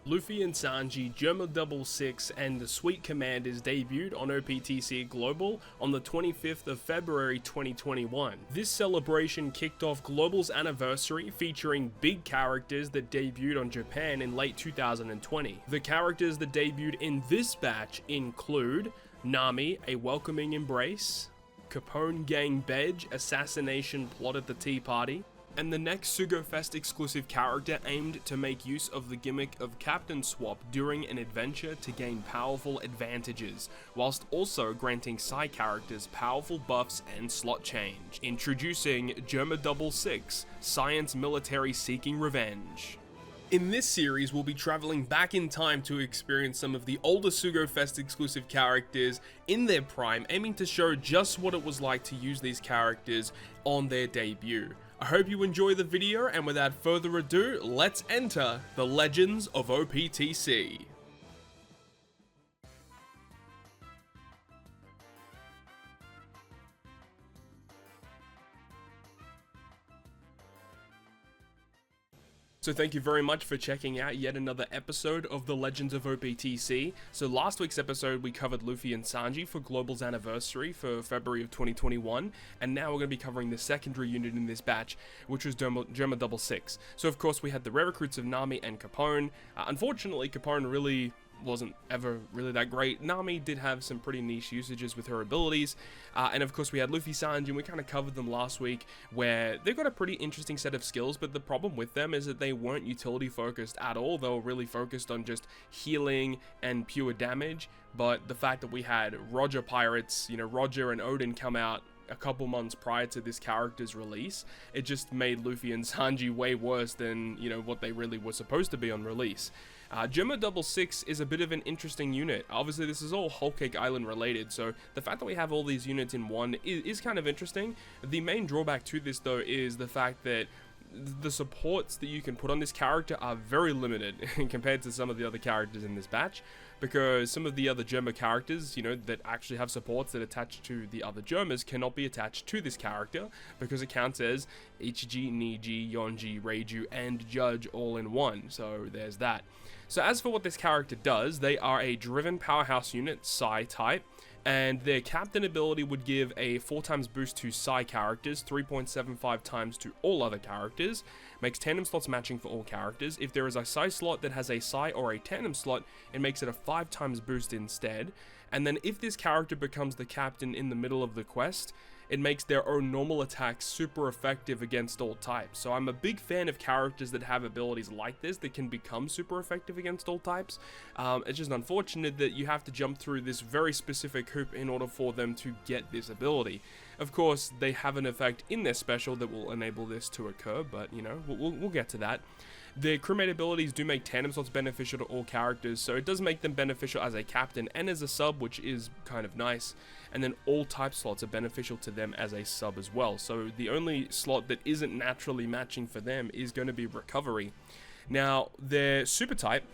Luffy and Sanji, Germa 66, and the Sweet Commanders debuted on OPTC Global on the 25th of February 2021. This celebration kicked off Global's anniversary, featuring big characters that debuted on Japan in late 2020. The characters that debuted in this batch include Nami, A Welcoming Embrace, Capone Gang Bedge, Assassination Plot at the Tea Party, and the next SugoFest exclusive character aimed to make use of the gimmick of Captain Swap during an adventure to gain powerful advantages, whilst also granting side characters powerful buffs and slot change. Introducing Germa 66, Science Military Seeking Revenge. In this series, we'll be traveling back in time to experience some of the older SugoFest exclusive characters in their prime, aiming to show just what it was like to use these characters on their debut. I hope you enjoy the video, and without further ado, let's enter the Legends of OPTC. So thank you very much for checking out yet another episode of the Legends of OPTC. So last week's episode we covered Luffy and Sanji for Global's anniversary for February of 2021, and now we're going to be covering the secondary unit in this batch, which was Germa 66. So of course we had the rare recruits of Nami and Capone. Unfortunately, Capone really wasn't ever really that great. Nami did have some pretty niche usages with her abilities, and of course we had Luffy, Sanji, and we kind of covered them last week, where they've got a pretty interesting set of skills, but the problem with them is that they weren't utility focused at all. They were really focused on just healing and pure damage. But the fact that we had Roger Pirates, Roger and Odin come out a couple months prior to this character's release, it just made Luffy and Sanji way worse than, what they really were supposed to be on release. Germa 66 is a bit of an interesting unit. Obviously, this is all Whole Cake Island related, so the fact that we have all these units in one is kind of interesting. The main drawback to this, though, is the fact that the supports that you can put on this character are very limited compared to some of the other characters in this batch, because some of the other Germa characters, that actually have supports that attach to the other Germas cannot be attached to this character, because it counts as Ichiji, Niji, Yonji, Reiju, and Judge all in one, so there's that. So as for what this character does, they are a driven powerhouse unit, Psi type, and their captain ability would give a 4x boost to Psi characters, 3.75 times to all other characters, makes tandem slots matching for all characters. If there is a Psi slot that has a Psi or a tandem slot, it makes it a 5x boost instead. And then if this character becomes the captain in the middle of the quest, it makes their own normal attacks super effective against all types. So I'm a big fan of characters that have abilities like this that can become super effective against all types. It's just unfortunate that you have to jump through this very specific hoop in order for them to get this ability. Of course, they have an effect in their special that will enable this to occur, but we'll get to that. Their crewmate abilities do make tandem slots beneficial to all characters, so it does make them beneficial as a captain and as a sub, which is kind of nice. And then all type slots are beneficial to them as a sub as well, so the only slot that isn't naturally matching for them is going to be recovery. Now, their super type,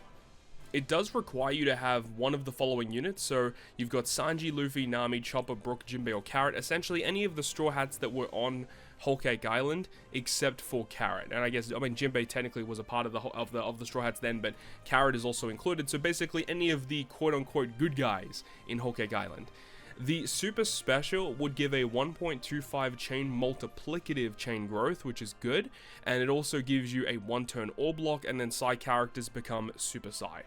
it does require you to have one of the following units. So you've got Sanji, Luffy, Nami, Chopper, Brook, Jinbei, or Carrot. Essentially any of the Straw Hats that were on Whole Cake Island, except for Carrot. And Jinbei technically was a part of the Straw Hats then, but Carrot is also included. So basically any of the quote-unquote good guys in Whole Cake Island. The super special would give a 1.25 chain multiplicative chain growth, which is good, and it also gives you a 1-turn orb lock, and then Psi characters become super Psi.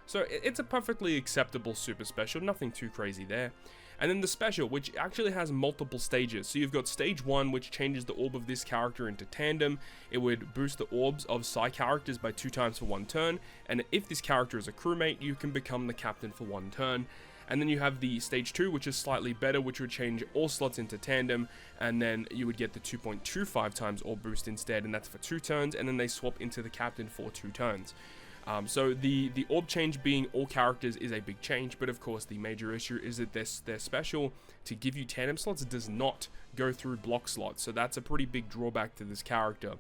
So it's a perfectly acceptable super special, nothing too crazy there. And then the special, which actually has multiple stages. So you've got stage 1, which changes the orb of this character into tandem. It would boost the orbs of Psi characters by 2 times for 1 turn, and if this character is a crewmate, you can become the captain for 1 turn. And then you have the stage 2, which is slightly better, which would change all slots into tandem, and then you would get the 2.25 times orb boost instead, and that's for 2 turns, and then they swap into the captain for 2 turns. So the orb change being all characters is a big change, but of course the major issue is that their special to give you tandem slots does not go through block slots, so that's a pretty big drawback to this character.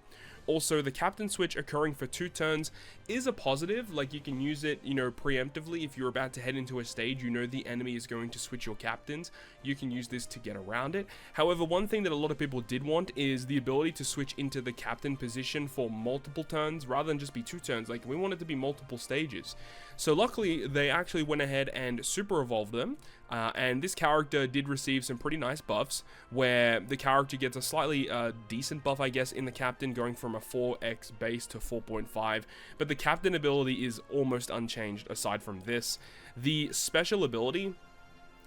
Also, the captain switch occurring for 2 turns is a positive. Like, you can use it, you know, preemptively. If you're about to head into a stage, you know the enemy is going to switch your captains. You can use this to get around it. However, one thing that a lot of people did want is the ability to switch into the captain position for multiple turns rather than just be 2 turns. Like, we want it to be multiple stages. So luckily, they actually went ahead and super evolved them. And this character did receive some pretty nice buffs, where the character gets a slightly decent buff, I guess, in the captain, going from a 4x base to 4.5, but the captain ability is almost unchanged aside from this. The special ability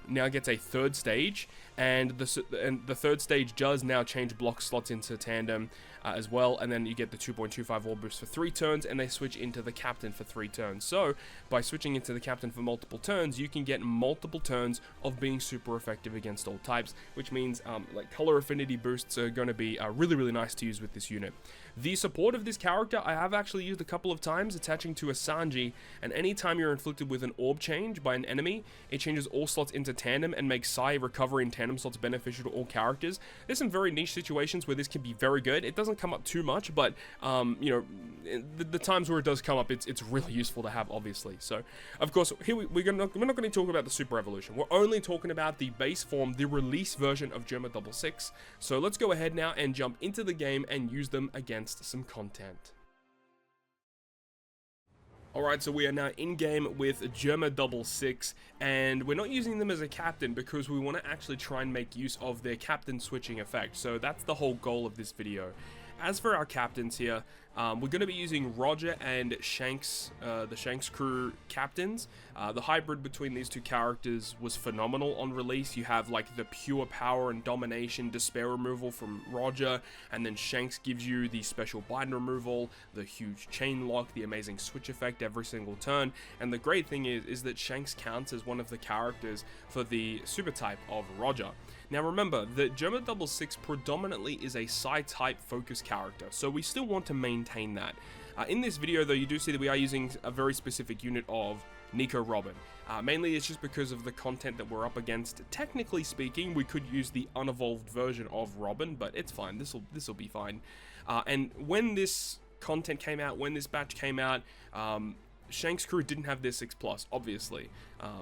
now gets a 3rd stage, and the 3rd stage does now change block slots into tandem as well, and then you get the 2.25 wall boost for 3 turns, and they switch into the captain for 3 turns. So by switching into the captain for multiple turns, you can get multiple turns of being super effective against all types, which means like color affinity boosts are going to be really nice to use with this unit. The support of this character I have actually used a couple of times, attaching to a Sanji, and anytime you're inflicted with an orb change by an enemy, it changes all slots into tandem and makes Sai recovery in tandem slots beneficial to all characters. There's some very niche situations where this can be very good. It doesn't come up too much, but you know, the times where it does come up, it's really useful to have, obviously. So of course, here we're not going to talk about the super evolution. We're only talking about the base form, the release version of Germa 66. So let's go ahead now and jump into the game and use them against some content. Alright, so we are now in-game with Germa 66, and we're not using them as a captain because we want to actually try and make use of their captain switching effect. So that's the whole goal of this video. As for our captains here, we're going to be using Roger and Shanks, the Shanks crew captains. The hybrid between these 2 characters was phenomenal on release. You have like the pure power and domination despair removal from Roger, and then Shanks gives you the special bind removal, the huge chain lock, the amazing switch effect every single turn. And the great thing is that Shanks counts as one of the characters for the super type of Roger. Now remember, the Germa 66 predominantly is a Psi-type focus character, so we still want to maintain that. In this video though, you do see that we are using a very specific unit of Nico Robin. Mainly it's just because of the content that we're up against. Technically speaking, we could use the unevolved version of Robin, but it's fine, this'll be fine. And when this content came out, when this batch came out, Shanks crew didn't have their 6+, obviously,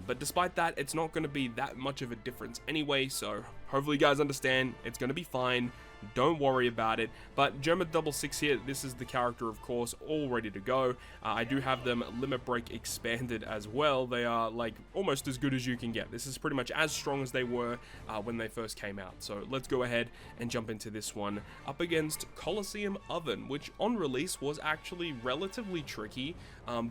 but despite that, it's not going to be that much of a difference anyway, so hopefully you guys understand, it's going to be fine, don't worry about it. But Germa 66 here, this is the character, of course, all ready to go. I do have them limit break expanded as well. They are like almost as good as you can get. This is pretty much as strong as they were when they first came out. So let's go ahead and jump into this one up against Colosseum Oven, which on release was actually relatively tricky.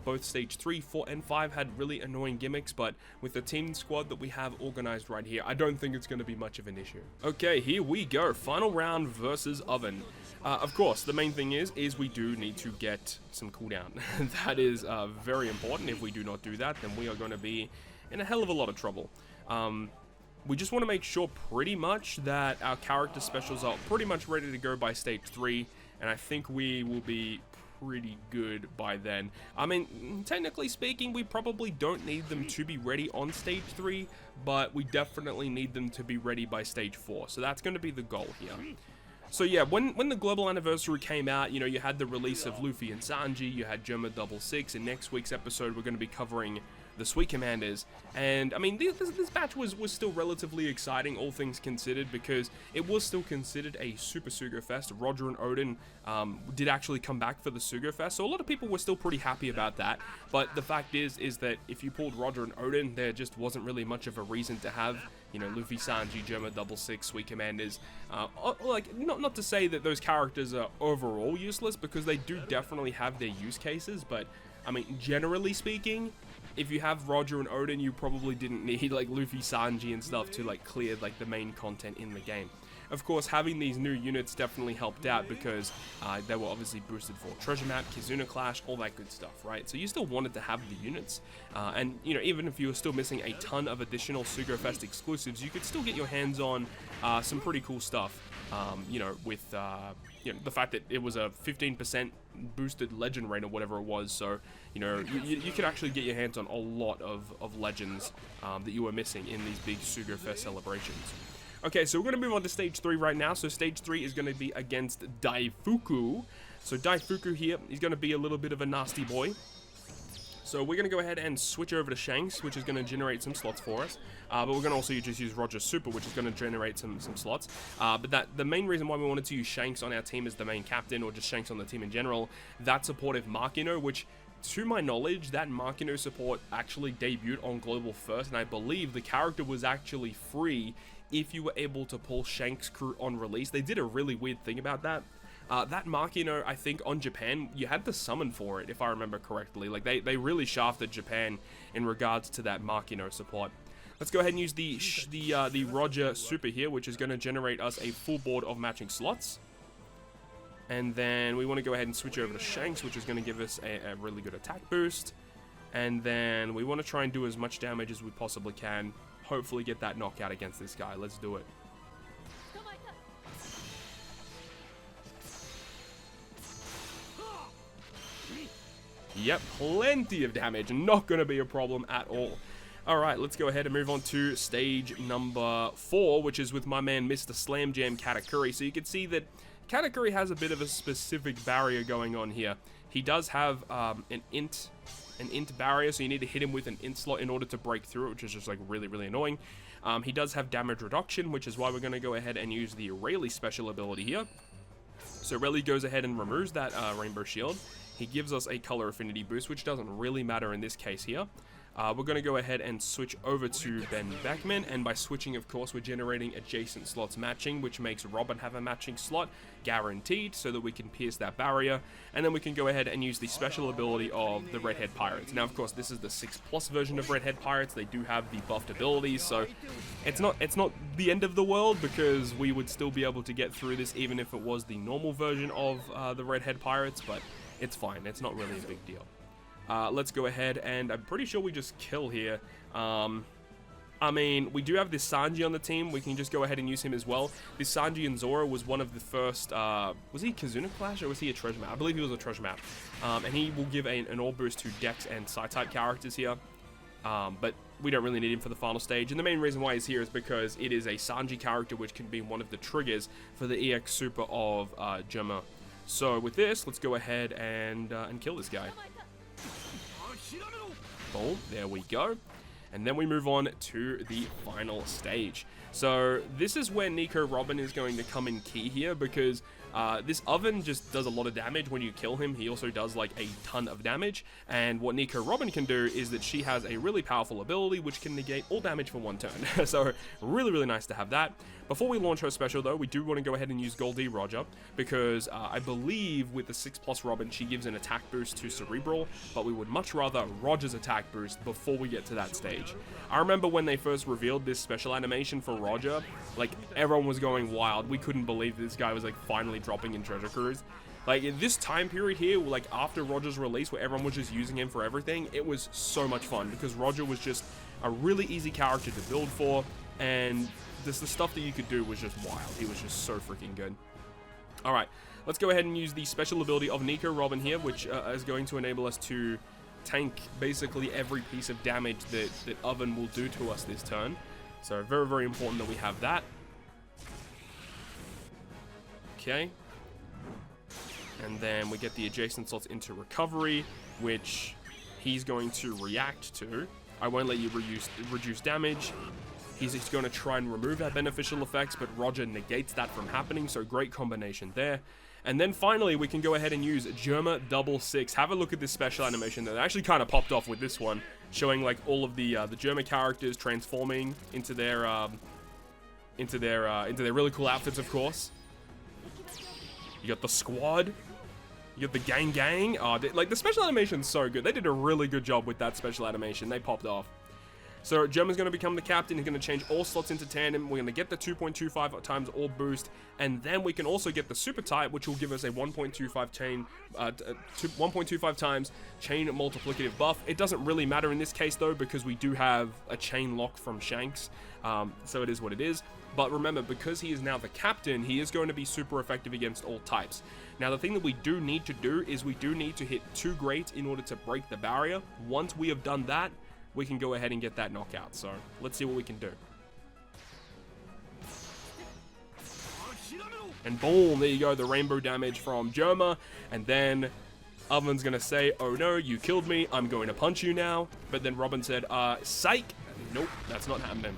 Both stage 3, 4, and 5 had really annoying gimmicks, but with the team squad that we have organized right here, I don't think it's going to be much of an issue. Okay, here we go. Final round versus Oven. Of course, the main thing is we do need to get some cooldown. That is very important. If we do not do that, then we are going to be in a hell of a lot of trouble. We just want to make sure pretty much that our character specials are pretty much ready to go by stage 3, and I think we will be pretty good by then. I mean, technically speaking, we probably don't need them to be ready on stage 3, but we definitely need them to be ready by stage 4, so that's going to be the goal here. So yeah, when the global anniversary came out, you know, you had the release of Luffy and Sanji, you had Germa 66, and next week's episode we're going to be covering the Sweet Commanders. And I mean, this batch was still relatively exciting, all things considered, because it was still considered a Super Sugo Fest. Roger and Odin did actually come back for the Sugo Fest, so a lot of people were still pretty happy about that. But the fact is that if you pulled Roger and Odin, there just wasn't really much of a reason to have, you know, Luffy, Sanji, Germa 66, Sweet Commanders. Like, not to say that those characters are overall useless, because they do definitely have their use cases, but I mean, generally speaking, if you have Roger and Odin, you probably didn't need like Luffy, Sanji and stuff to like clear like the main content in the game. Of course, having these new units definitely helped out, because they were obviously boosted for Treasure Map, Kizuna Clash, all that good stuff, right? So you still wanted to have the units, and you know, even if you were still missing a ton of additional Sugo Fest exclusives, you could still get your hands on some pretty cool stuff. You know, with you know, the fact that it was a 15% boosted legend rate or whatever it was, so you know, you could actually get your hands on a lot of legends that you were missing in these big Sugo Fest celebrations. Okay, so we're going to move on to stage 3 right now. So stage 3 is going to be against Daifuku. So Daifuku here, he's going to be a little bit of a nasty boy. So we're going to go ahead and switch over to Shanks, which is going to generate some slots for us. But we're going to also just use Roger's Super, which is going to generate some slots. But the main reason why we wanted to use Shanks on our team as the main captain, or just Shanks on the team in general, that supportive Makino, which, to my knowledge, that Makino support actually debuted on Global first, and I believe the character was actually free if you were able to pull Shanks crew on release. They did a really weird thing about that. That Makino, I think, on Japan, you had to summon for it, if I remember correctly. Like, they really shafted Japan in regards to that Makino support. Let's go ahead and use the Roger Super here, which is going to generate us a full board of matching slots. And then we want to go ahead and switch over to Shanks, which is going to give us a really good attack boost. And then we want to try and do as much damage as we possibly can. Hopefully get that knockout against this guy. Let's do it. Yep, plenty of damage. Not going to be a problem at all. Alright, let's go ahead and move on to stage number 4, which is with my man Mr. Slam Jam Katakuri. So you can see that Katakuri has a bit of a specific barrier going on here. He does have an int barrier, so you need to hit him with an int slot in order to break through it, which is just like really annoying. He does have damage reduction, which is why we're going to go ahead and use the Rayleigh special ability here. So Rayleigh goes ahead and removes that rainbow shield. He gives us a color affinity boost, which doesn't really matter in this case here. We're going to go ahead and switch over to Ben Beckman, and by switching, of course, we're generating adjacent slots matching, which makes Robin have a matching slot, guaranteed, so that we can pierce that barrier, and then we can go ahead and use the special ability of the Redhead Pirates. Now, of course, this is the 6+ version of Redhead Pirates. They do have the buffed abilities, so it's not the end of the world, because we would still be able to get through this even if it was the normal version of the Redhead Pirates, but it's fine. It's not really a big deal. Let's go ahead, and I'm pretty sure we just kill here. I mean, we do have this Sanji on the team. We can just go ahead and use him as well. This Sanji and Zoro was one of the first, was he Kazuna Clash or was he a treasure map? I believe he was a treasure map. And he will give an all boost to Dex and Psi-type characters here. But we don't really need him for the final stage. And the main reason why he's here is because it is a Sanji character, which can be one of the triggers for the EX Super of Germa. So with this, let's go ahead and kill this guy. Boom, there we go. And then we move on to the final stage. So this is where Nico Robin is going to come in key here, because this oven just does a lot of damage when you kill him. He also does like a ton of damage, and what Nico Robin can do is that she has a really powerful ability which can negate all damage for one turn. So really nice to have that. Before we launch her special though, we do want to go ahead and use Goldie Roger, because I believe with the 6+ Robin she gives an attack boost to Cerebral, but we would much rather Roger's attack boost before we get to that stage. I remember when they first revealed this special animation for Roger, like everyone was going wild. We couldn't believe this guy was like finally dropping in Treasure Cruise. Like in this time period here, like after Roger's release where everyone was just using him for everything, it was so much fun because Roger was just a really easy character to build for, and the stuff that you could do was just wild. He was just so freaking good. Alright, let's go ahead and use the special ability of Nico Robin here, which is going to enable us to tank basically every piece of damage that Oven will do to us this turn. So very important that we have that. Okay. And then we get the adjacent slots into recovery, which he's going to react to. I won't let you reduce damage. He's just going to try and remove our beneficial effects, but Roger negates that from happening, so great combination there. And then finally, we can go ahead and use Germa 66. Have a look at this special animation that actually kind of popped off with this one, showing like all of the Germa characters transforming into their really cool outfits, of course. You got the squad. You got the gang. Oh, like the special animation's so good. They did a really good job with that special animation. They popped off. So Germa's going to become the captain. He's going to change all slots into tandem. We're going to get the 2.25 times all boost, and then we can also get the super type, which will give us a 1.25 times chain multiplicative buff. It doesn't really matter in this case though, because we do have a chain lock from Shanks, so it is what it is. But remember, because he is now the captain, he is going to be super effective against all types. Now, the thing that we do need to do is we do need to hit 2 greats in order to break the barrier. Once we have done that, we can go ahead and get that knockout. So let's see what we can do. And boom, there you go, the rainbow damage from Germa. And then Oven's gonna say, oh no, you killed me, I'm going to punch you now. But then Robin said, psych. Nope, that's not happening.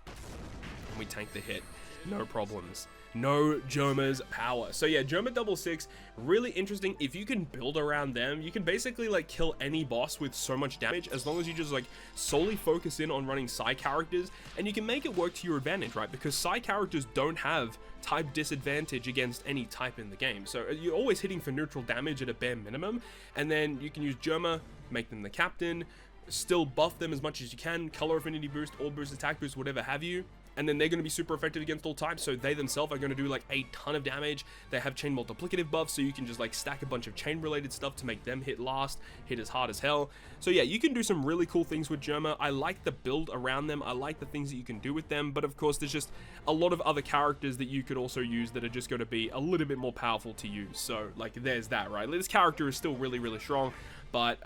And we tank the hit. No problems. No Germa's power. So yeah, Germa 66, really interesting. If you can build around them, you can basically like kill any boss with so much damage as long as you just like solely focus in on running Psy characters, and you can make it work to your advantage, right? Because Psy characters don't have type disadvantage against any type in the game. So you're always hitting for neutral damage at a bare minimum, and then you can use Germa, make them the captain, still buff them as much as you can, color affinity boost, orb boost, attack boost, whatever have you. And then they're going to be super effective against all types, so they themselves are going to do like a ton of damage. They have chain multiplicative buffs, so you can just like stack a bunch of chain related stuff to make them hit last, hit as hard as hell. So yeah, you can do some really cool things with Germa. I like the build around them, I like the things that you can do with them, but of course there's just a lot of other characters that you could also use that are just going to be a little bit more powerful to use. So like there's that, right? This character is still really, really strong, but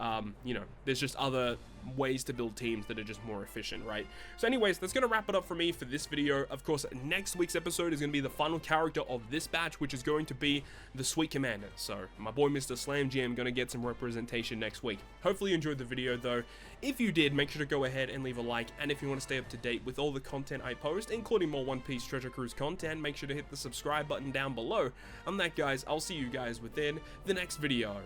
you know, there's just other ways to build teams that are just more efficient, right? So anyways, that's going to wrap it up for me for this video. Of course, next week's episode is going to be the final character of this batch, which is going to be the Sweet Commander. So my boy Mr. Slam Jam going to get some representation next week. Hopefully you enjoyed the video though. If you did, make sure to go ahead and leave a like, and if you want to stay up to date with all the content I post, including more One Piece Treasure Cruise content, make sure to hit the subscribe button down below. On that guys, I'll see you guys within the next video.